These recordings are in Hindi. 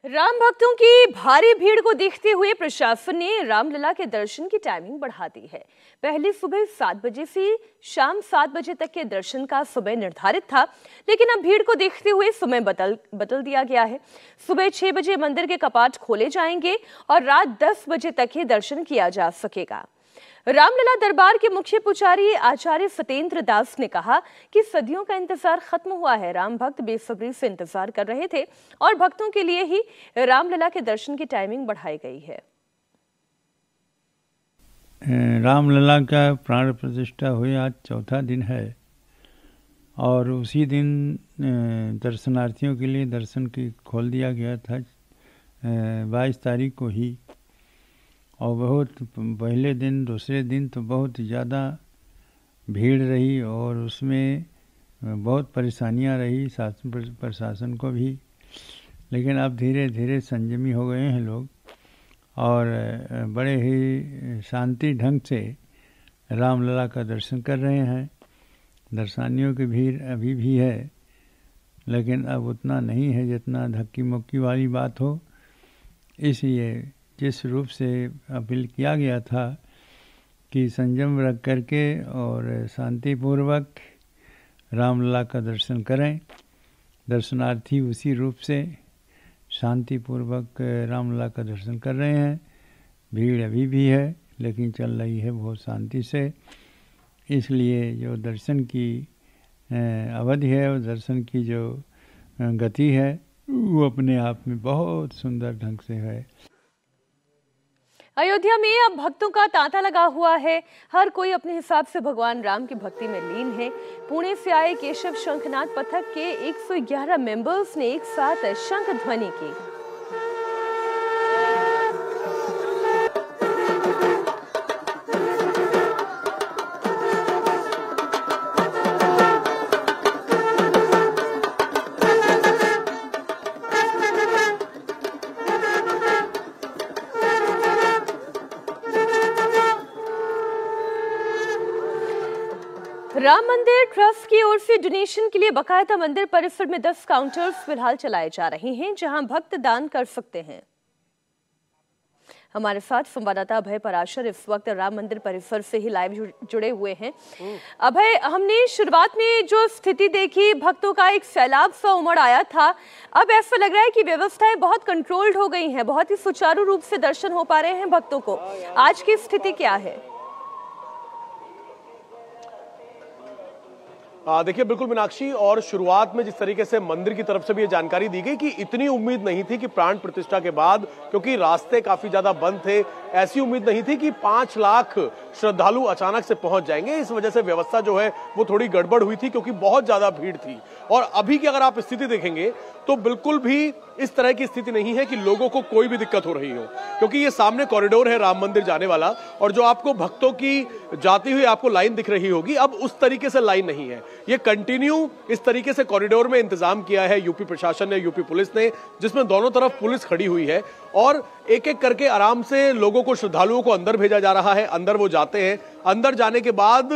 राम भक्तों की भारी भीड़ को देखते हुए प्रशासन ने रामलला के दर्शन की टाइमिंग बढ़ा दी है। पहले सुबह 7 बजे से शाम 7 बजे तक के दर्शन का समय निर्धारित था, लेकिन अब भीड़ को देखते हुए समय बदल दिया गया है। सुबह 6 बजे मंदिर के कपाट खोले जाएंगे और रात 10 बजे तक ही दर्शन किया जा सकेगा। रामलला दरबार के मुख्य पुजारी आचार्य सत्येंद्र दास ने कहा कि सदियों का इंतजार खत्म हुआ है। राम भक्त बेसब्री से इंतजार कर रहे थे और भक्तों के लिए ही रामलला के दर्शन की टाइमिंग बढ़ाई गई है। रामलला का प्राण प्रतिष्ठा हुई आज चौथा दिन है और उसी दिन दर्शनार्थियों के लिए दर्शन की खोल दिया गया था 22 तारीख को ही। और बहुत पहले दिन दूसरे दिन तो बहुत ज़्यादा भीड़ रही और उसमें बहुत परेशानियां रही शासन प्रशासन को भी, लेकिन अब धीरे धीरे संयमी हो गए हैं लोग और बड़े ही शांति ढंग से रामलला का दर्शन कर रहे हैं। दर्शनार्थियों की भीड़ अभी भी है, लेकिन अब उतना नहीं है जितना धक्की मुक्की वाली बात हो। इसलिए जिस रूप से अपील किया गया था कि संयम रख करके और शांतिपूर्वक रामलला का दर्शन करें, दर्शनार्थी उसी रूप से शांतिपूर्वक रामलला का दर्शन कर रहे हैं। भीड़ अभी भी है, लेकिन चल रही है बहुत शांति से। इसलिए जो दर्शन की अवधि है और दर्शन की जो गति है वो अपने आप में बहुत सुंदर ढंग से है। अयोध्या में अब भक्तों का तांता लगा हुआ है। हर कोई अपने हिसाब से भगवान राम की भक्ति में लीन है। पुणे से आए केशव शंखनाद पथक के 111 मेंबर्स ने एक साथ शंख ध्वनि की। राम मंदिर ट्रस्ट की ओर से डोनेशन के लिए बकायदा मंदिर परिसर में 10 काउंटर्स फिलहाल चलाए जा रहे हैं, जहां भक्त दान कर सकते हैं। हमारे साथ संवाददाता अभय पराशर इस वक्त राम मंदिर परिसर से ही लाइव जुड़े हुए हैं। अभय, हमने शुरुआत में जो स्थिति देखी, भक्तों का एक सैलाब सा उमड़ आया था। अब ऐसा लग रहा है कि व्यवस्थाएं बहुत कंट्रोल्ड हो गई हैं, बहुत ही सुचारू रूप से दर्शन हो पा रहे हैं भक्तों को। आज की स्थिति क्या है? देखिए बिल्कुल मीनाक्षी, और शुरुआत में जिस तरीके से मंदिर की तरफ से भी ये जानकारी दी गई कि इतनी उम्मीद नहीं थी कि प्राण प्रतिष्ठा के बाद, क्योंकि रास्ते काफी ज्यादा बंद थे, ऐसी उम्मीद नहीं थी कि 5 लाख श्रद्धालु अचानक से पहुंच जाएंगे। इस वजह से व्यवस्था जो है वो थोड़ी गड़बड़ हुई थी, क्योंकि बहुत ज्यादा भीड़ थी। और अभी की अगर आप स्थिति देखेंगे तो बिल्कुल भी इस तरह की स्थिति नहीं है कि लोगों को कोई भी दिक्कत हो रही हो, क्योंकि ये सामने कॉरिडोर है राम मंदिर जाने वाला, और जो आपको भक्तों की जाती हुई आपको लाइन दिख रही होगी, अब उस तरीके से लाइन नहीं है। ये कंटिन्यू इस तरीके से कॉरिडोर में इंतजाम किया है यूपी प्रशासन ने, यूपी पुलिस ने, जिसमें दोनों तरफ पुलिस खड़ी हुई है और एक एक करके आराम से लोगों को, श्रद्धालुओं को अंदर भेजा जा रहा है। अंदर वो जाते हैं। अंदर जाने के बाद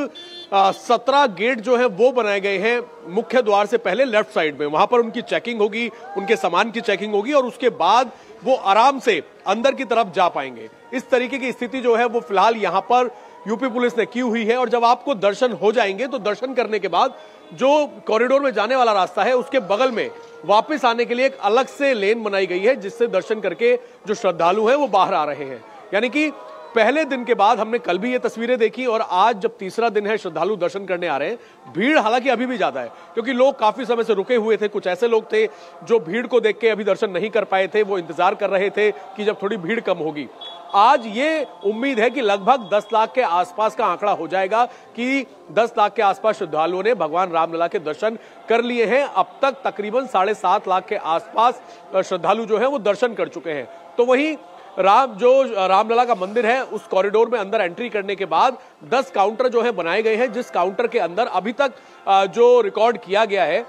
17 गेट जो है वो बनाए गए हैं मुख्य द्वार से पहले लेफ्ट साइड में। वहां पर उनकी चेकिंग होगी, उनके सामान की चेकिंग होगी और उसके बाद वो आराम से अंदर की तरफ जा पाएंगे। इस तरीके की स्थिति जो है वो फिलहाल यहां पर यूपी पुलिस ने की हुई है। और जब आपको दर्शन हो जाएंगे तो दर्शन करने के बाद जो कॉरिडोर में जाने वाला रास्ता है उसके बगल में वापस आने के लिए एक अलग से लेन बनाई गई है, जिससे दर्शन करके जो श्रद्धालु हैं वो बाहर आ रहे हैं। यानी कि पहले दिन के बाद हमने कल भी ये तस्वीरें देखी और आज जब तीसरा दिन है श्रद्धालु दर्शन करने आ रहे हैं। भीड़ हालांकि अभी भी ज्यादा है, क्योंकि लोग काफी समय से रुके हुए थे। कुछ ऐसे लोग थे जो भीड़ को देख के अभी दर्शन नहीं कर पाए थे, वो इंतजार कर रहे थे कि जब थोड़ी भीड़ कम होगी। आज ये उम्मीद है कि लगभग 10 लाख के आसपास का आंकड़ा हो जाएगा कि 10 लाख के आसपास श्रद्धालुओं ने भगवान रामलला के दर्शन कर लिए हैं। अब तक तकरीबन 7.5 लाख के आसपास श्रद्धालु जो है वो दर्शन कर चुके हैं। तो वहीं रामलला का मंदिर है, उस कॉरिडोर में अंदर एंट्री करने के बाद 10 काउंटर जो है बनाए गए हैं, जिस काउंटर के अंदर अभी तक जो रिकॉर्ड किया गया है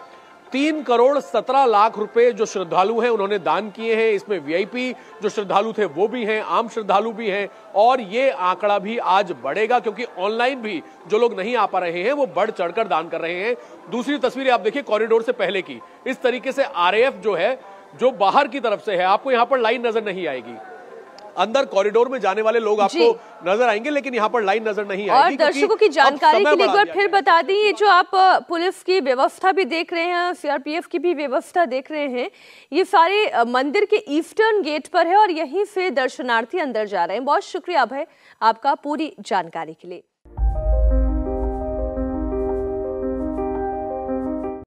3 करोड़ 17 लाख रुपए जो श्रद्धालु हैं उन्होंने दान किए हैं। इसमें वीआईपी जो श्रद्धालु थे वो भी हैं, आम श्रद्धालु भी हैं, और ये आंकड़ा भी आज बढ़ेगा, क्योंकि ऑनलाइन भी जो लोग नहीं आ पा रहे हैं वो बढ़ चढ़कर दान कर रहे हैं। दूसरी तस्वीरें आप देखिए कॉरिडोर से पहले की, इस तरीके से आरएएफ जो है जो बाहर की तरफ से है, आपको यहाँ पर लाइन नजर नहीं आएगी। अंदर कॉरिडोर में जाने वाले लोग आपको नजर आएंगे, लेकिन यहाँ पर लाइन नजर नहीं आएगी। और दर्शकों की जानकारी के लिए एक बार फिर बता दें, ये जो आप पुलिस की व्यवस्था भी देख रहे हैं, सीआरपीएफ की भी व्यवस्था देख रहे हैं, ये सारे मंदिर के ईस्टर्न गेट पर है और यहीं से दर्शनार्थी अंदर जा रहे हैं। बहुत शुक्रिया अभय आपका पूरी जानकारी के लिए।